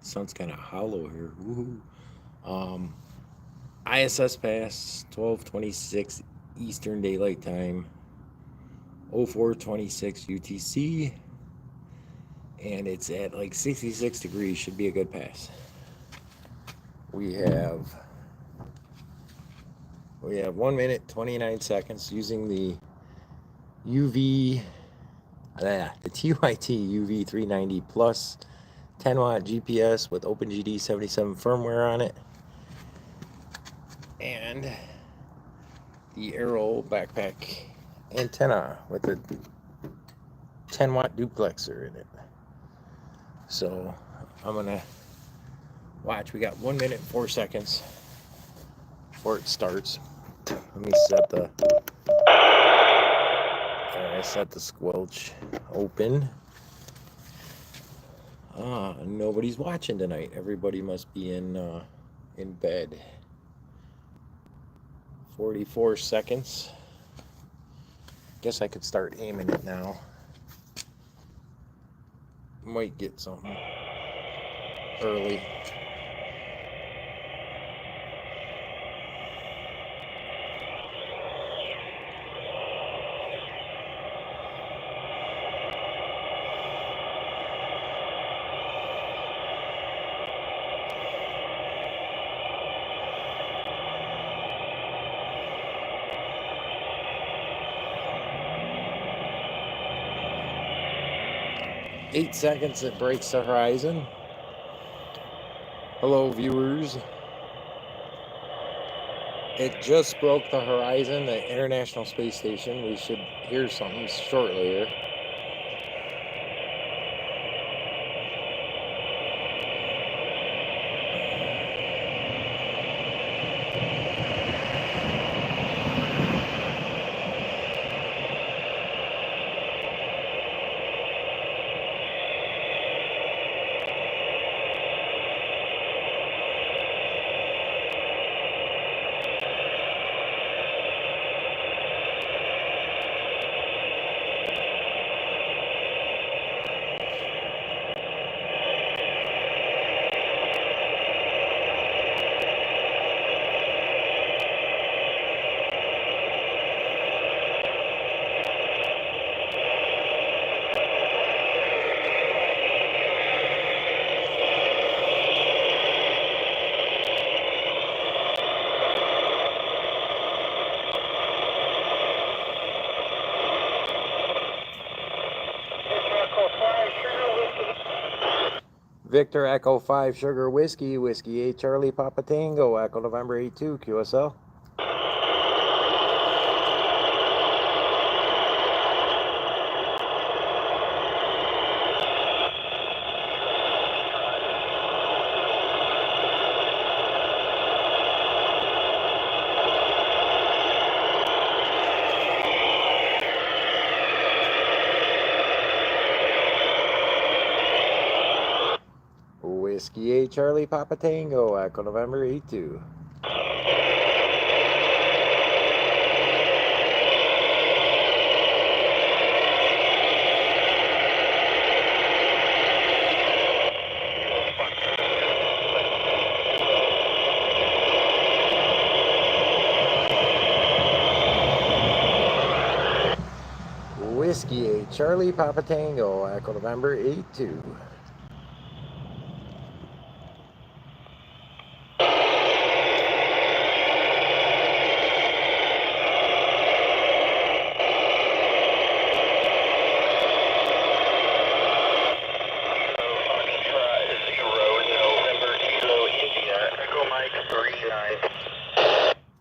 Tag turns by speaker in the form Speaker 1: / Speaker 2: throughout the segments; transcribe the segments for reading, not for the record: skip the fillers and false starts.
Speaker 1: Sounds kind of hollow here. Woohoo. Um, ISS pass 12:26 Eastern Daylight Time. 04:26 UTC. And it's at like 66 degrees. Should be a good pass. We have 1 minute 29 seconds using the the TYT UV 390 plus 10 watt GPS with OpenGD 77 firmware on it, and the Arrow backpack antenna with a 10 watt duplexer in it. So I'm gonna watch. We got 1 minute 4 seconds before it starts. Let me set the squelch open. Nobody's watching tonight. Everybody must be in bed. 44 seconds. Guess I could start aiming it now. Might get something early. Eight seconds, it breaks the horizon. Hello, viewers. It just broke the horizon, the International Space Station. We should hear something shortly here. Victor Echo 5 Sugar Whiskey, Whiskey 8 Charlie Papa Tango, Echo November 82 QSL. Whiskey 8 Charlie Papa Tango, Echo November 82. Whiskey 8 Charlie Papa Tango, Echo November 82.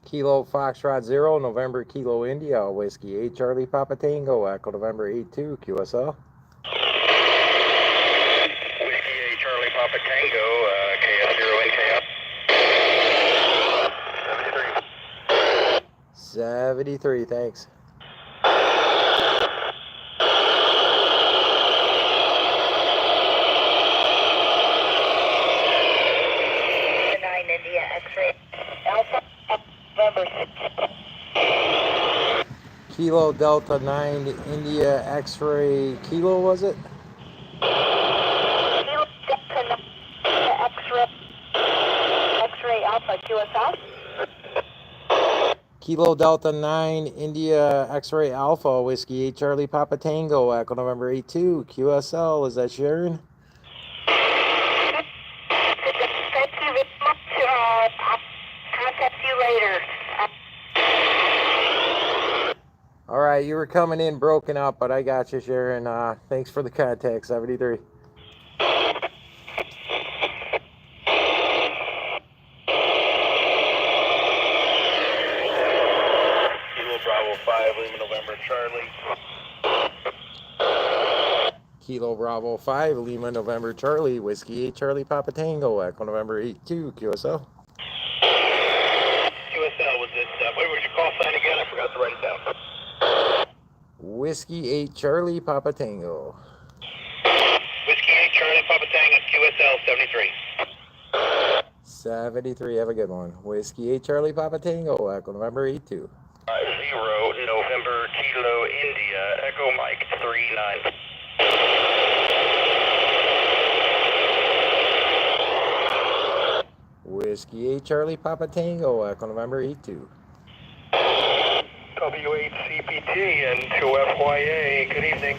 Speaker 1: Kilo Foxtrot 0, November Kilo India, Whiskey 8 Charlie Papa Tango, Echo November 82, QSL.
Speaker 2: Whiskey 8 Charlie Papa Tango, KS0 NKF.
Speaker 1: 73, thanks.
Speaker 2: 9 India X-ray Alpha.
Speaker 1: Kilo Delta 9 India X-ray Kilo, was it?
Speaker 2: Kilo Delta 9
Speaker 3: Alpha, QSL.
Speaker 1: Kilo Delta 9, India X-Ray Alpha, Whiskey 8 Charlie Papa Tango, Echo November 82, QSL. Is that Sharon?
Speaker 3: Thank you very much. I'll contact you later.
Speaker 1: All right, you were coming in broken up, but I got you, Sharon. Thanks for the contact, 73.
Speaker 2: Kilo Bravo 5, Lima November Charlie.
Speaker 1: Kilo Bravo 5, Lima November Charlie, Whiskey 8 Charlie Papa Tango, Echo November 82, QSL.
Speaker 2: QSL, was it, what was your call sign again? I forgot to write it down.
Speaker 1: Whiskey 8 Charlie Papa Tango.
Speaker 2: Whiskey 8 Charlie Papa Tango, QSL 73.
Speaker 1: 73, have a good one. Whiskey 8 Charlie Papa Tango, Echo November 82.
Speaker 2: 0 November Kilo India, Echo Mike 39.
Speaker 1: Whiskey 8 Charlie Papa Tango, Echo November 82.
Speaker 2: W8CPT and 2FYA, good evening.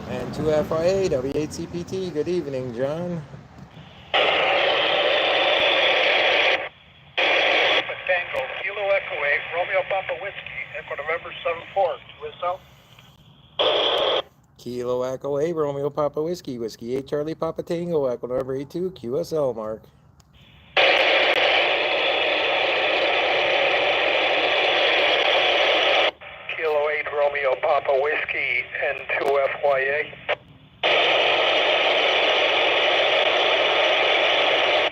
Speaker 1: And 2FIA, W8CPT, good evening, John.
Speaker 2: Tango, Kilo Echo 8, Romeo Papa Whiskey, Echo November 74, QSL.
Speaker 1: Kilo Echo 8, Romeo Papa Whiskey, Whiskey 8 Charlie Papa Tango, Echo November 82, QSL, Mark.
Speaker 2: Kilo 8, Romeo Papa Whiskey, and 2FYA.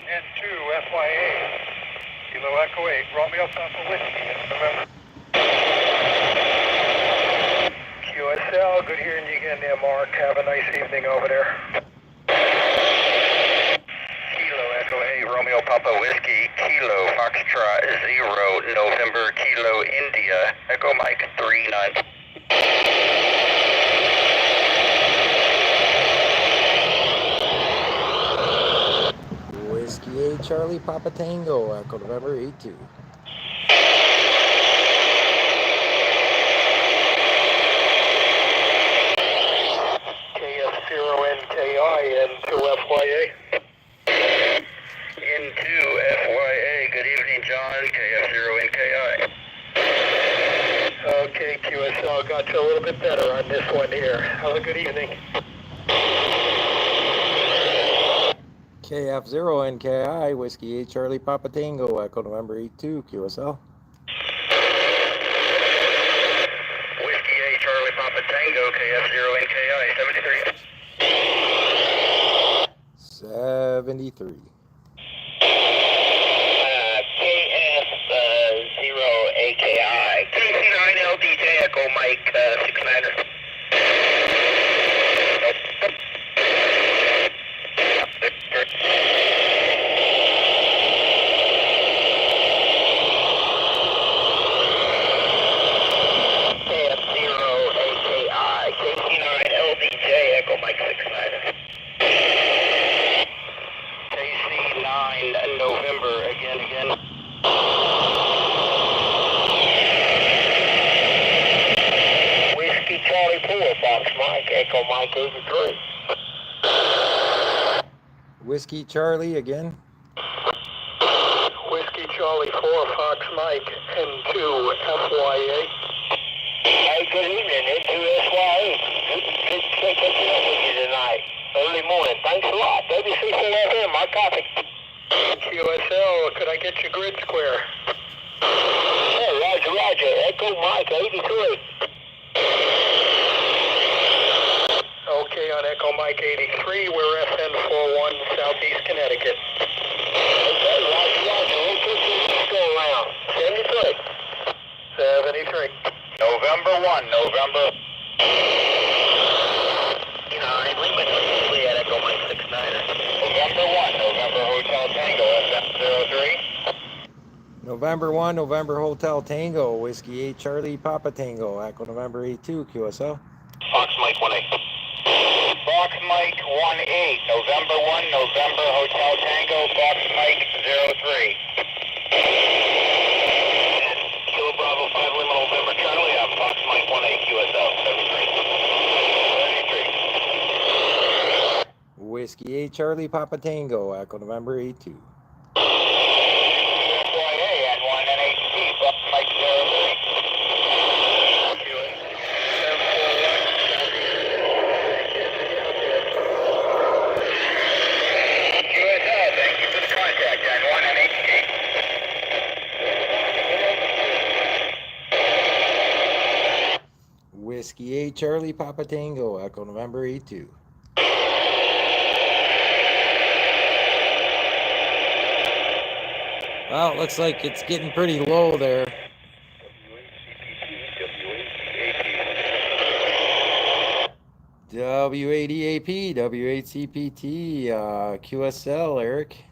Speaker 2: And 2FYA. Kilo Echo 8, Romeo Papa Whiskey, November. QSL, good hearing you again there, Mark. Have a nice evening over there. Kilo Echo 8, Romeo Papa Whiskey, Kilo Foxtrot 0, November Kilo India, Echo Mike 39.
Speaker 1: Whiskey 8 Charlie Papa Tango, Echo November 82.
Speaker 2: KF0NKI and 2FYA. N2FYA, good evening, John. KF0NKI. Okay, QSL, got you a little bit better on this one here. Have a good evening.
Speaker 1: KF0NKI, Whiskey 8 Charlie Papa Tango, Echo November 82, QSL.
Speaker 2: Whiskey 8, Charlie Papa Tango, KF0NKI, 73.
Speaker 1: 73.
Speaker 2: KF0AKI, KC9LDJ, Echo Mike 69er. KF0AKI, KC9LDJ, Echo Mike 69er. KC9 November, again. Whiskey Charlie 4, Fox Mike, Echo Mike 83.
Speaker 1: Whiskey Charlie again.
Speaker 2: Whiskey Charlie 4, Fox Mike, N2 FYA. Hey, good evening, N2SYA. Good catching up with you tonight. Early morning. Thanks a lot. WC4FM, my copy. QSL, could I get your grid square? Yeah, Roger. Echo Mike 83. Okay, on Echo Mike 83, we're FN41, Southeast Connecticut. Okay, Roger. We'll put you go around. 73. November 1, November. We had Echo Mike 69er. November 1, November Hotel Tango, FM03.
Speaker 1: November 1, November Hotel Tango, Whiskey 8 Charlie Papa Tango, Echo November 82, QSL.
Speaker 2: Fox Mike 18. Fox Mike 18, November 1, November Hotel Tango, Fox Mike 03.
Speaker 1: Whiskey Charlie Papa Tango, Echo November 82.
Speaker 2: USYA and 1 NHC, Mike 03. QSL, thank you for the contact, and 1 NHC.
Speaker 1: Whiskey 8 Charlie Papa Tango, Echo November 82. Well, it looks like it's getting pretty low there. W8EAP, W8CPT, QSL, Eric.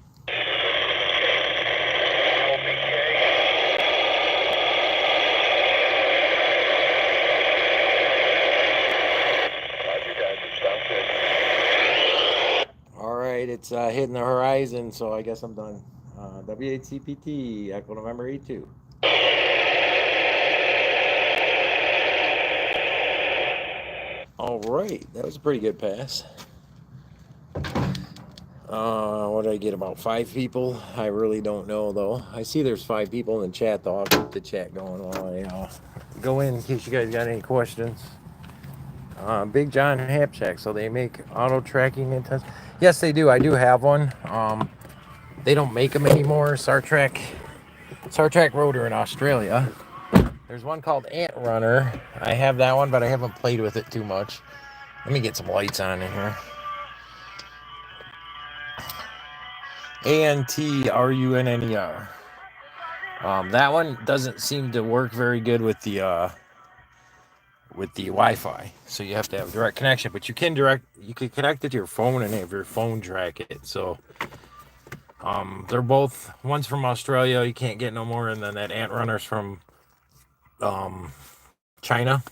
Speaker 1: All right, it's hitting the horizon, so I guess I'm done. W8CPT, Echo November 82. All right, that was a pretty good pass. What did I get, about 5 people? I really don't know, though. I see there's 5 people in the chat, though. I'll keep the chat going while I go in case you guys got any questions. Big John Hapcheck, so they make auto tracking antennas. Yes, they do. I do have one. They don't make them anymore. Star Trek Rotor in Australia. There's one called Ant Runner. I have that one, but I haven't played with it too much. Let me get some lights on in here. ANTRUNNER. That one doesn't seem to work very good with the Wi-Fi, so you have to have direct connection. But you can connect it to your phone and have your phone track it. So they're both, one's from Australia, you can't get no more, and then that Ant Runner's from China,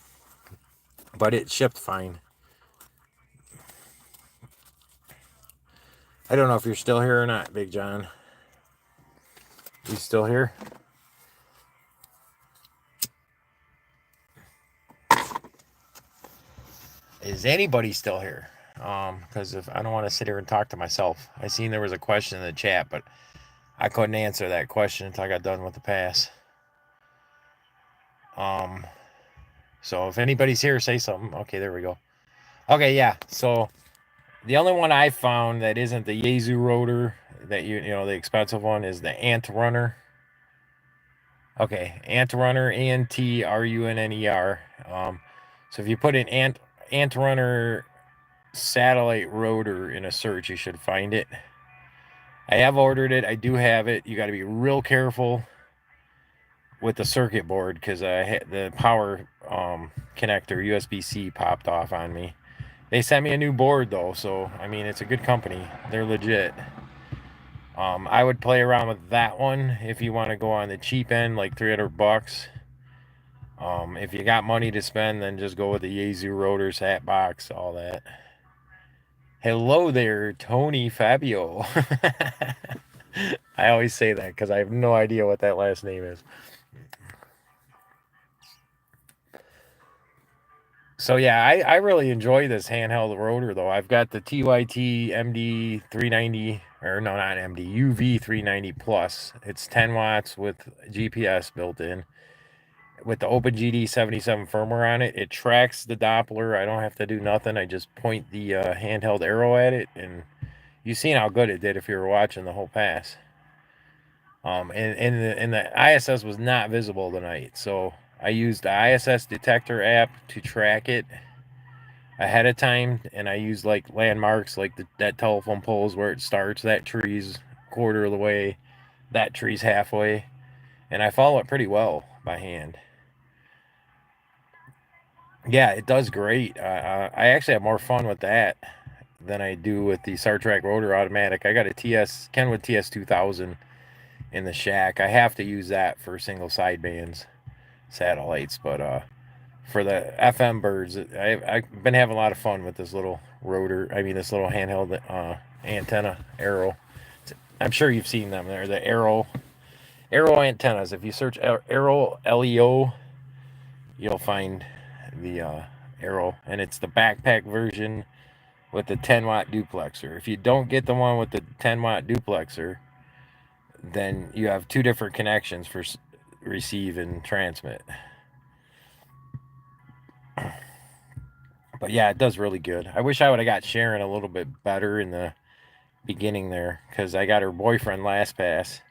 Speaker 1: but it shipped fine. I don't know if you're still here or not, Big John. You still here? Is anybody still here? Because if I don't want to sit here and talk to myself. I seen there was a question in the chat, but I couldn't answer that question until I got done with the pass. So if anybody's here, say something. Okay, there we go. Okay, yeah. So the only one I found that isn't the Yaesu rotor, that you know, the expensive one, is the Ant Runner. Okay, Ant Runner, ANTRUNNER. So if you put an Ant Runner satellite rotor in a search, you should find it. I have ordered it. I do have it. You got to be real careful with the circuit board because the power connector USB-C popped off on me. They sent me a new board though, so I mean, it's a good company. They're legit. I would play around with that one if you want to go on the cheap end, like $300. If you got money to spend, then just go with the Yaesu rotors, hat box, all that. Hello there, Tony Fabio. I always say that because I have no idea what that last name is. So yeah, I really enjoy this handheld rotor though. I've got the TYT MD 390, or no, not MD, UV 390 Plus. It's 10 watts with GPS built in. With the OpenGD 77 firmware on it, it tracks the Doppler. I don't have to do nothing. I just point the handheld arrow at it, and you've seen how good it did if you were watching the whole pass. And the ISS was not visible tonight, so I used the ISS detector app to track it ahead of time, and I used like landmarks, like that telephone pole is where it starts, that tree's quarter of the way, that tree's halfway, and I follow it pretty well by hand. Yeah, it does great. I actually have more fun with that than I do with the Star Trek Rotor Automatic. I got a Kenwood TS2000 in the shack. I have to use that for single sidebands satellites, but for the FM birds, I've been having a lot of fun with this little rotor. I mean, this little handheld antenna arrow. I'm sure you've seen them. They're the arrow antennas. If you search arrow LEO, you'll find the arrow, and it's the backpack version with the 10-watt duplexer. If you don't get the one with the 10-watt duplexer, then you have two different connections for receive and transmit. But yeah, it does really good. I wish I would have got Sharon a little bit better in the beginning there, because I got her boyfriend last pass.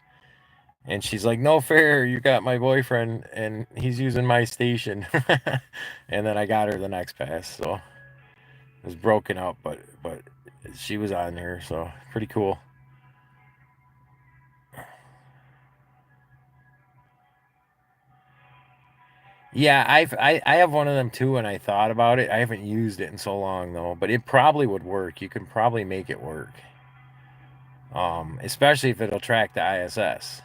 Speaker 1: And she's like, no fair, you got my boyfriend and he's using my station. And then I got her the next pass. So it was broken up, but she was on there, so pretty cool. Yeah, I have one of them too, and I thought about it. I haven't used it in so long though, but it probably would work. You can probably make it work. Especially if it'll track the ISS.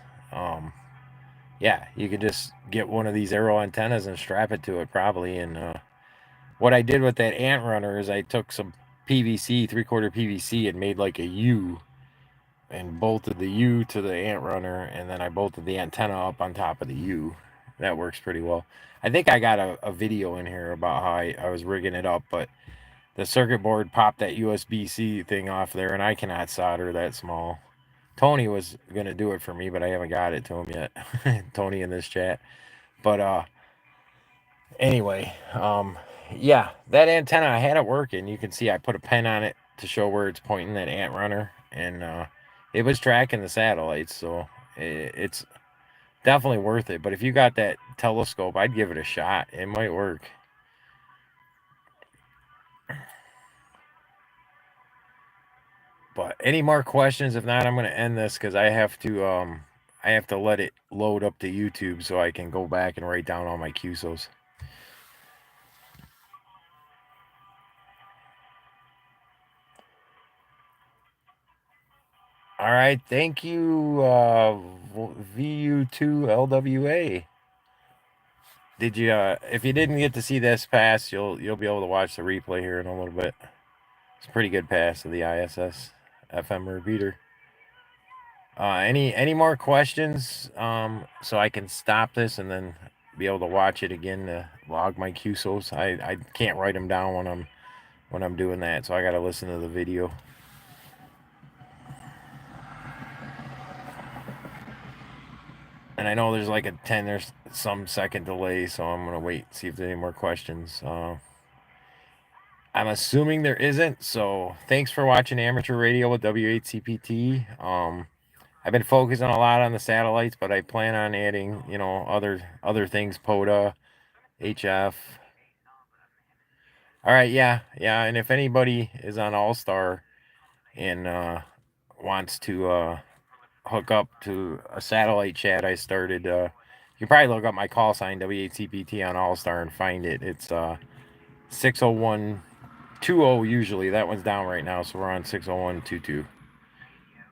Speaker 1: Yeah, you could just get one of these arrow antennas and strap it to it probably. And what I did with that ant runner is I took some PVC, 3/4 PVC, and made like a U, and bolted the U to the ant runner, and then I bolted the antenna up on top of the U. That works pretty well. I think I got a video in here about how I was rigging it up, but the circuit board popped that USB-C thing off there, and I cannot solder that small. Tony was gonna do it for me, but I haven't got it to him yet. Tony in this chat. But anyway, yeah, that antenna, I had it working. You can see I put a pen on it to show where it's pointing, that ant runner, and it was tracking the satellites, so it's definitely worth it. But if you got that telescope, I'd give it a shot. It might work. But any more questions? If not, I'm going to end this because I have to let it load up to YouTube so I can go back and write down all my QSOs. All right, thank you, VU2LWA. Did you? If you didn't get to see this pass, you'll be able to watch the replay here in a little bit. It's a pretty good pass of the ISS FM repeater. Any more questions? So I can stop this and then be able to watch it again to log my QSOs. I can't write them down when I'm doing that, so I got to listen to the video. And I know there's like there's some second delay, so I'm gonna wait, see if there's any more questions. I'm assuming there isn't, so thanks for watching Amateur Radio with W8CPT. I've been focusing a lot on the satellites, but I plan on adding, other things, POTA, HF. All right, yeah, and if anybody is on All-Star and wants to hook up to a satellite chat I started, you can probably look up my call sign, W8CPT, on All-Star and find it. It's 60120 usually. That one's down right now, so we're on 60122.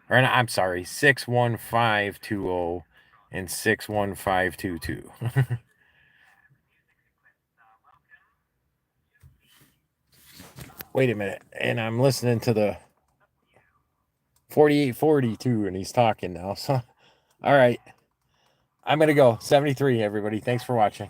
Speaker 1: Or I'm sorry, 61520 and 61522. Wait a minute, and I'm listening to the 4842, and he's talking now. So, all right, I'm gonna go 73. Everybody, thanks for watching.